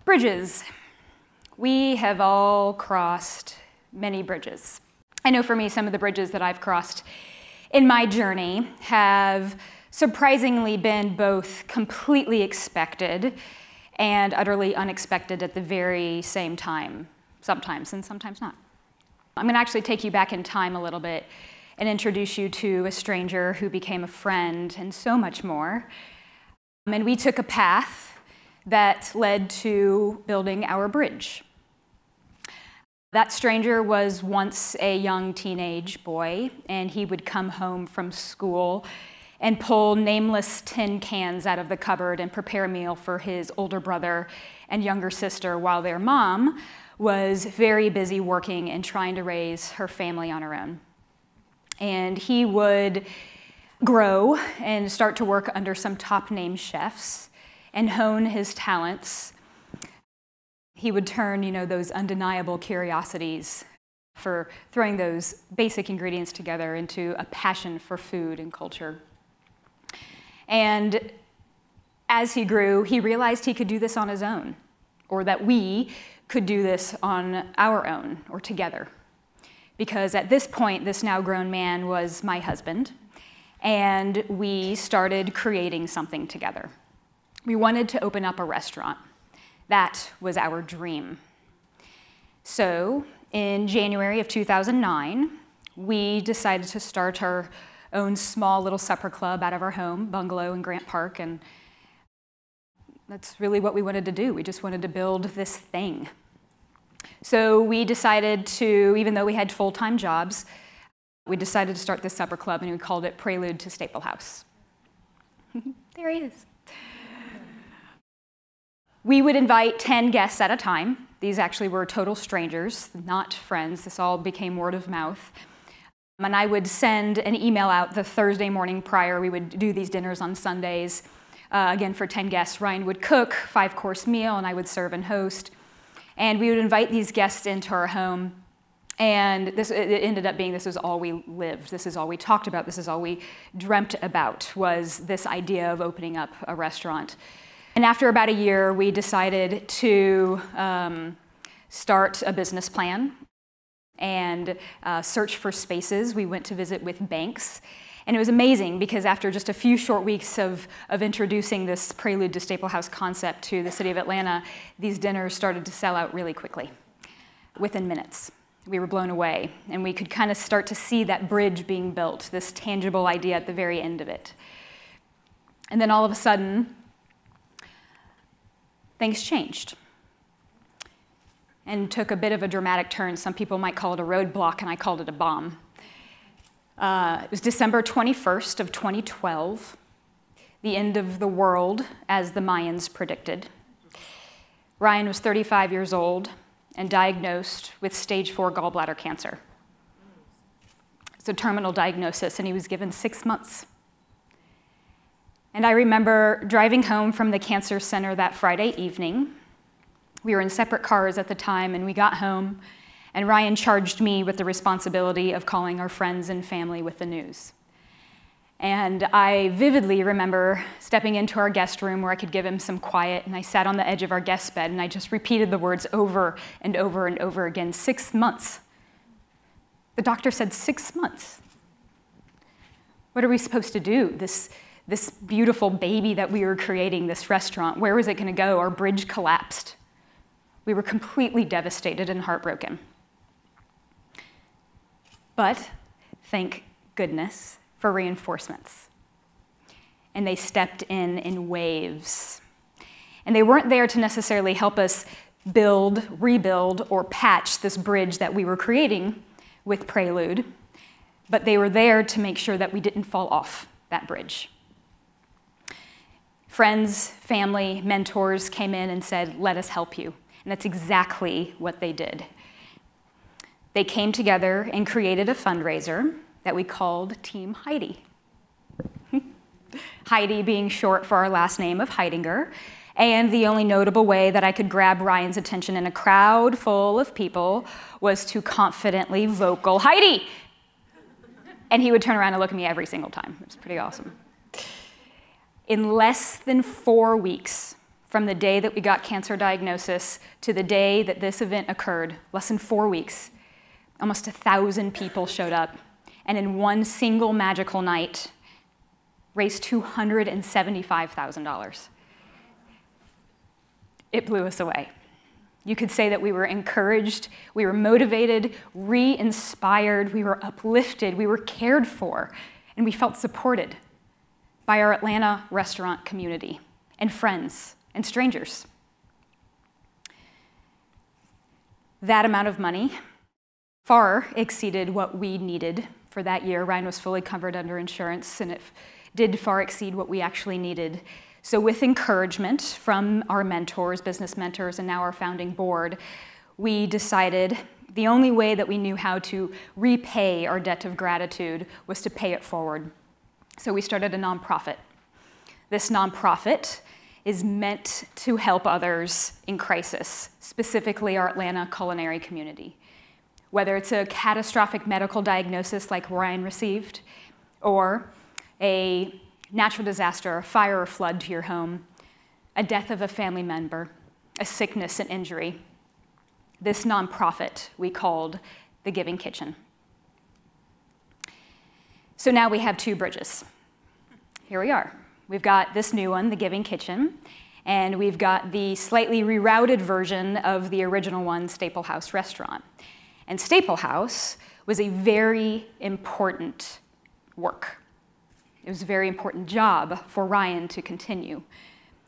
Bridges. We have all crossed many bridges. I know for me, some of the bridges that I've crossed in my journey have surprisingly been both completely expected and utterly unexpected at the very same time, sometimes and sometimes not. I'm going to actually take you back in time a little bit and introduce you to a stranger who became a friend and so much more. And we took a path that led to building our bridge. That stranger was once a young teenage boy, and he would come home from school and pull nameless tin cans out of the cupboard and prepare a meal for his older brother and younger sister while their mom was very busy working and trying to raise her family on her own. And he would grow and start to work under some top-name chefs and hone his talents. He would turn, those undeniable curiosities for throwing those basic ingredients together into a passion for food and culture. And as he grew, he realized he could do this on his own, or that we could do this on our own or together. Because at this point, this now grown man was my husband, and we started creating something together. We wanted to open up a restaurant. That was our dream. So in January of 2009, we decided to start our own small little supper club out of our home bungalow in Grant Park, and that's really what we wanted to do. We just wanted to build this thing. So we decided to, even though we had full-time jobs, we decided to start this supper club, and we called it Prelude to Staple House. There he is. We would invite 10 guests at a time. These actually were total strangers, not friends. This all became word of mouth. And I would send an email out the Thursday morning prior. We would do these dinners on Sundays. Again, for 10 guests, Ryan would cook, 5-course meal, and I would serve and host. And we would invite these guests into our home. And it ended up being this was all we lived. This is all we talked about. This is all we dreamt about, was this idea of opening up a restaurant. And after about a year, we decided to start a business plan and search for spaces. We went to visit with banks. And it was amazing because after just a few short weeks of introducing this Prelude to Staple House concept to the city of Atlanta, these dinners started to sell out really quickly, within minutes. We were blown away, and we could kind of start to see that bridge being built, this tangible idea at the very end of it. And then all of a sudden, things changed and took a bit of a dramatic turn. Some people might call it a roadblock, and I called it a bomb. It was December 21st of 2012, the end of the world, as the Mayans predicted. Ryan was 35 years old and diagnosed with stage 4 gallbladder cancer. It's a terminal diagnosis, and he was given 6 months. And I remember driving home from the cancer center that Friday evening. We were in separate cars at the time, and we got home, and Ryan charged me with the responsibility of calling our friends and family with the news. And I vividly remember stepping into our guest room where I could give him some quiet, and I sat on the edge of our guest bed, and I just repeated the words over and over and over again, 6 months. The doctor said 6 months. What are we supposed to do? This beautiful baby that we were creating, this restaurant, where was it going to go? Our bridge collapsed. We were completely devastated and heartbroken. But thank goodness for reinforcements. And they stepped in waves. And they weren't there to necessarily help us build, rebuild, or patch this bridge that we were creating with Prelude, but they were there to make sure that we didn't fall off that bridge. Friends, family, mentors came in and said, "Let us help you." And that's exactly what they did. They came together and created a fundraiser that we called Team Heidi. Heidi being short for our last name of Heidinger, and the only notable way that I could grab Ryan's attention in a crowd full of people was to confidently vocal, "Heidi!" And he would turn around and look at me every single time. It was pretty awesome. In less than 4 weeks, From the day that we got cancer diagnosis to the day that this event occurred, less than 4 weeks, almost 1,000 people showed up, and in one single magical night, raised $275,000. It blew us away. You could say that we were encouraged, we were motivated, re-inspired, we were uplifted, we were cared for, and we felt supported by our Atlanta restaurant community and friends and strangers. That amount of money far exceeded what we needed for that year. Ryan was fully covered under insurance, and it did far exceed what we actually needed. So with encouragement from our mentors, business mentors, and now our founding board, we decided the only way that we knew how to repay our debt of gratitude was to pay it forward. So we started a nonprofit. This nonprofit is meant to help others in crisis, specifically our Atlanta culinary community. Whether it's a catastrophic medical diagnosis like Ryan received, or a natural disaster, a fire or flood to your home, a death of a family member, a sickness and injury. This nonprofit we called the Giving Kitchen. So now we have 2 bridges. Here we are. We've got this new one, the Giving Kitchen, and we've got the slightly rerouted version of the original one, Staple House Restaurant. And Staple House was a very important work. It was a very important job for Ryan to continue,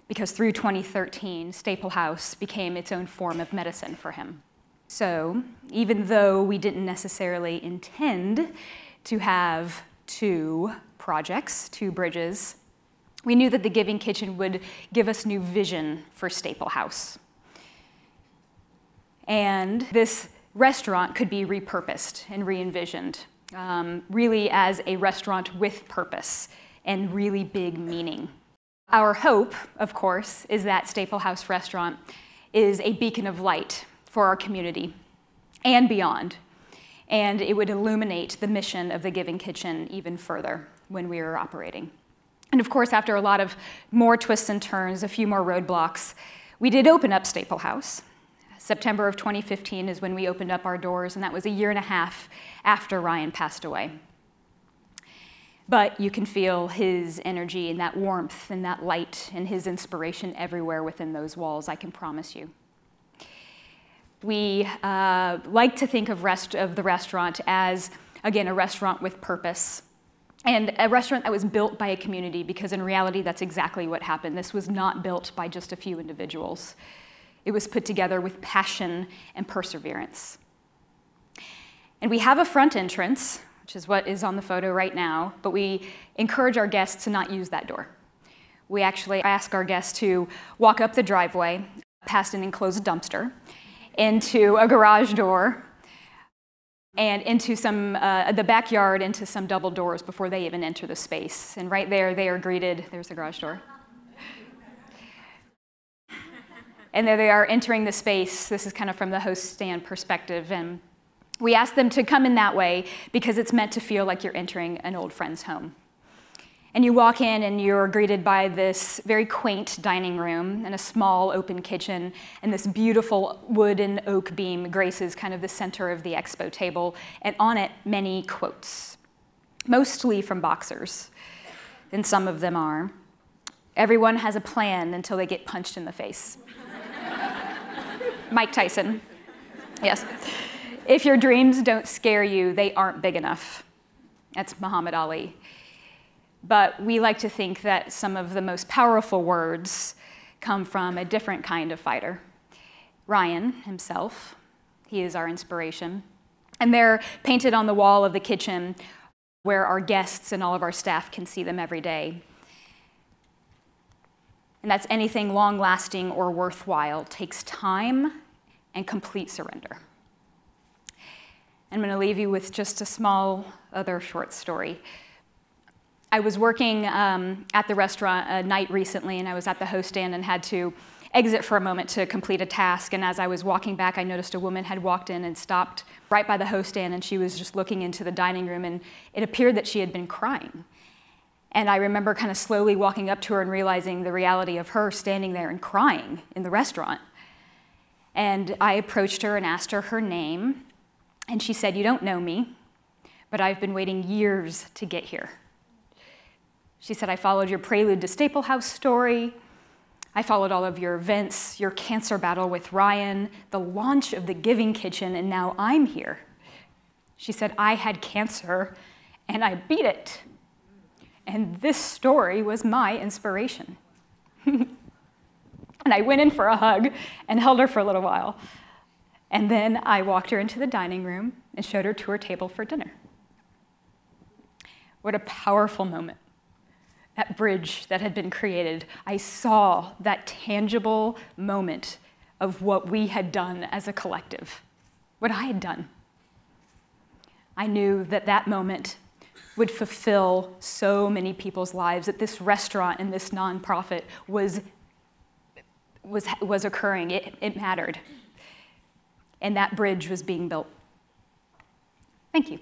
because through 2013, Staple House became its own form of medicine for him. So even though we didn't necessarily intend to have 2 projects, 2 bridges, we knew that the Giving Kitchen would give us new vision for Staple House. And this restaurant could be repurposed and re-envisioned. Really as a restaurant with purpose and really big meaning. Our hope, of course, is that Staple House Restaurant is a beacon of light for our community and beyond, and it would illuminate the mission of the Giving Kitchen even further when we were operating. And of course, after a lot of more twists and turns, a few more roadblocks, we did open up Staple House. September of 2015 is when we opened up our doors, and that was 1.5 years after Ryan passed away. But you can feel his energy and that warmth and that light and his inspiration everywhere within those walls, I can promise you. We like to think of the restaurant as, again, a restaurant with purpose, and a restaurant that was built by a community, because in reality, that's exactly what happened. This was not built by just a few individuals. It was put together with passion and perseverance. And we have a front entrance, which is what is on the photo right now, but we encourage our guests to not use that door. We actually ask our guests to walk up the driveway, past an enclosed dumpster, into a garage door, and into the backyard, into some double doors before they even enter the space. And right there, they are greeted, there's the garage door. And there they are entering the space. This is kind of from the host stand perspective. And we ask them to come in that way because it's meant to feel like you're entering an old friend's home. And you walk in and you're greeted by this very quaint dining room and a small open kitchen, and this beautiful wood and oak beam graces kind of the center of the expo table, and on it, many quotes, mostly from boxers. And some of them are, "Everyone has a plan until they get punched in the face." Mike Tyson, yes. "If your dreams don't scare you, they aren't big enough." That's Muhammad Ali. But we like to think that some of the most powerful words come from a different kind of fighter. Ryan himself, he is our inspiration. And they're painted on the wall of the kitchen where our guests and all of our staff can see them every day. And that's anything long-lasting or worthwhile takes time and complete surrender. I'm going to leave you with just a small other short story. I was working at the restaurant a night recently, and I was at the host stand and had to exit for a moment to complete a task. And as I was walking back, I noticed a woman had walked in and stopped right by the host stand, and she was just looking into the dining room, and it appeared that she had been crying. And I remember kind of slowly walking up to her and realizing the reality of her standing there and crying in the restaurant. And I approached her and asked her her name, and she said, "You don't know me, but I've been waiting years to get here." She said, "I followed your Prelude to Staple House story. I followed all of your events, your cancer battle with Ryan, the launch of the Giving Kitchen, and now I'm here." She said, "I had cancer, and I beat it. And this story was my inspiration." And I went in for a hug and held her for a little while. And then I walked her into the dining room and showed her to her table for dinner. What a powerful moment. That bridge that had been created. I saw that tangible moment of what we had done as a collective, what I had done. I knew that that moment would fulfill so many people's lives, that this restaurant and this nonprofit was occurring. It mattered. And that bridge was being built. Thank you.